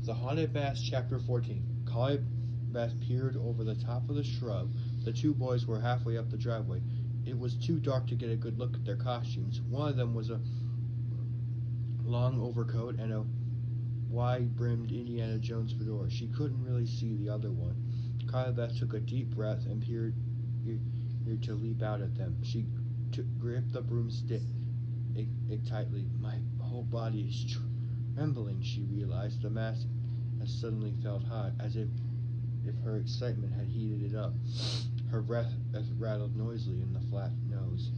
The Haunted Bass, Chapter 14. Collie Bass peered over the top of the shrub. The two boys were halfway up the driveway. It was too dark to get a good look at their costumes. One of them was a long overcoat and a wide-brimmed Indiana Jones fedora. She couldn't really see the other one. Collie Bass took a deep breath and peered to leap out at them. She gripped the broomstick tightly. My whole body is trembling, she realized. The mask had suddenly felt hot, as if her excitement had heated it up. Her breath rattled noisily in the flat nose.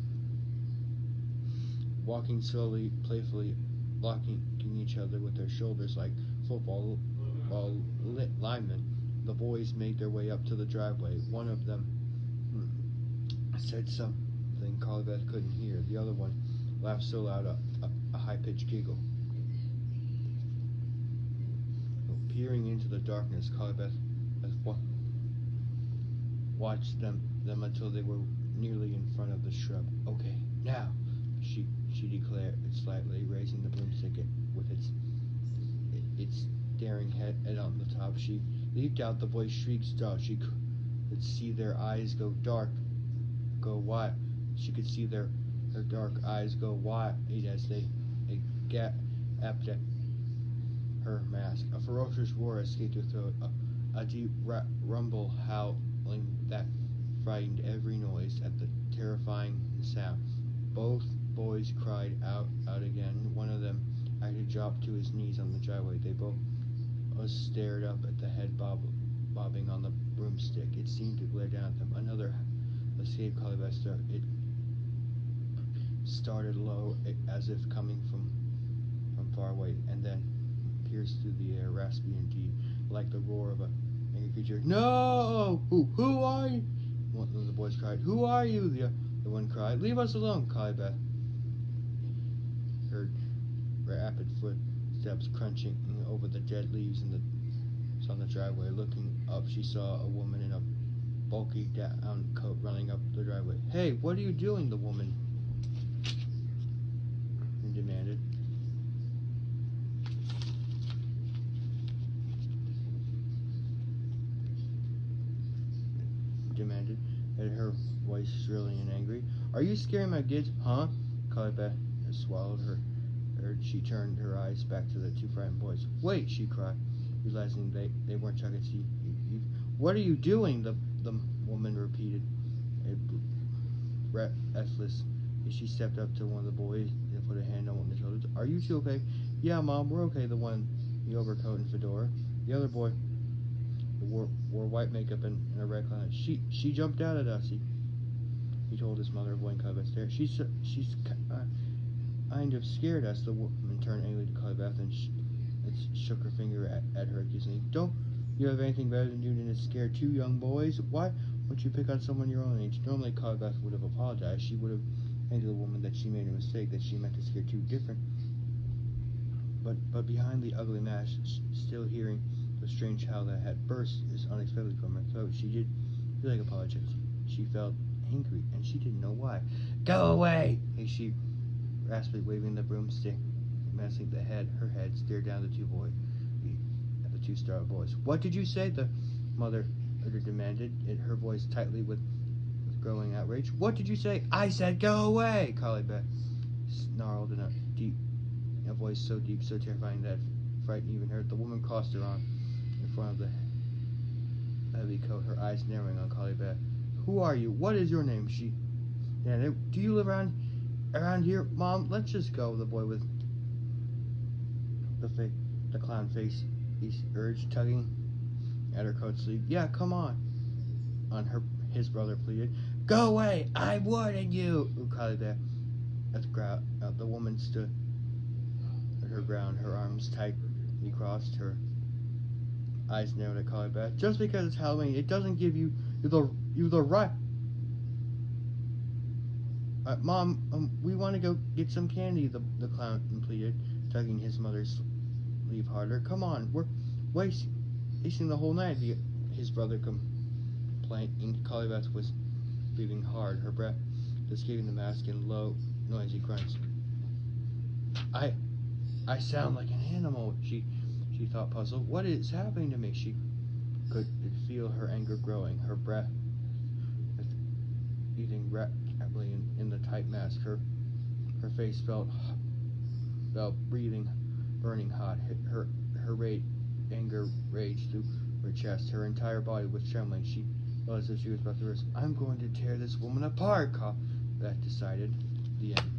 Walking slowly, playfully, blocking each other with their shoulders like football linemen, the boys made their way up to the driveway. One of them said something Collie Bass couldn't hear. The other one laughed so loud a high-pitched giggle. Peering into the darkness, Collie Bass watched them until they were nearly in front of the shrub. Okay, now, she declared slightly, raising the broomstick with its staring head on the top. She leaped out. The boys shrieked. She could see their eyes go wide. She could see their dark eyes go wide as they gaped at her mask. A ferocious roar escaped her throat, a deep rumble howling that frightened every noise at the terrifying sound. Both boys cried out again. One of them actually dropped to his knees on the driveway. They both stared up at the head bobbing on the broomstick. It seemed to glare down at them. Another escaped Collie Bass. It started low, as if coming from far away, and then pierced through the air, raspy and deep, like the roar of an angry creature. No! Who are you? One of the boys cried. Who are you? The one cried. Leave us alone, Collie Bass heard rapid footsteps crunching over the dead leaves on the driveway. Looking up, she saw a woman in a bulky down coat running up the driveway. Hey, what are you doing? The woman demanded. And her voice shrilly and angry. Are you scaring my kids, huh? Collie Bass swallowed her. She turned her eyes back to the two frightened boys. Wait, she cried, realizing they weren't talking to you. What are you doing? The woman repeated, breathless. She stepped up to one of the boys and put a hand on one of his shoulders. Are you two okay? Yeah, Mom, we're okay. The one in the overcoat and fedora. The other boy wore white makeup and a red clown. She jumped out at us. He told his mother, avoiding Collie Bass stare. She's kind of scared us. The woman turned angrily to Collie Bass and shook her finger at her accusingly. Don't you have anything better than doing than to scare two young boys? Why won't you pick on someone your own age? Normally Collie Bass would have apologized. She would have told the woman that she made a mistake, that she meant to scare two different. But behind the ugly mask, still hearing the strange howl that had burst unexpectedly from her throat, she did feel like apologizing. She felt angry, and she didn't know why. Go away! She raspingly waving the broomstick, masking her head stared down at the two startled boys. What did you say? The mother demanded, her voice tightly with growing outrage. What did you say? I said go away! Collie Bass snarled in a voice so deep, so terrifying that it frightened even her. The woman crossed her arm in front of the heavy coat, her eyes narrowing on Collie Bass. Who are you? What is your name? She demanded. Do you live around here? Mom, let's just go. The boy with the clown face, he urged, tugging at her coat sleeve. Yeah, come on. His brother pleaded. Go away! I warned you! Collie Bass the woman stood at her ground, her arms tightly crossed, her eyes narrowed at Collie Bass. Just because it's Halloween, it doesn't give you the right. Mom, we want to go get some candy, the clown pleaded, tugging his mother's sleeve harder. Come on, we're wasting the whole night, his brother complained. Collie Bass was breathing hard, her breath escaping the mask in low, noisy grunts. I sound like an animal, she she thought, puzzled. What is happening to me? She could feel her anger growing, her breath eating rapidly in the tight mask. Her face felt breathing, burning hot. Her anger raged through her chest. Her entire body was trembling. She felt as if she was about to burst. I'm going to tear this woman apart, Beth decided. The end.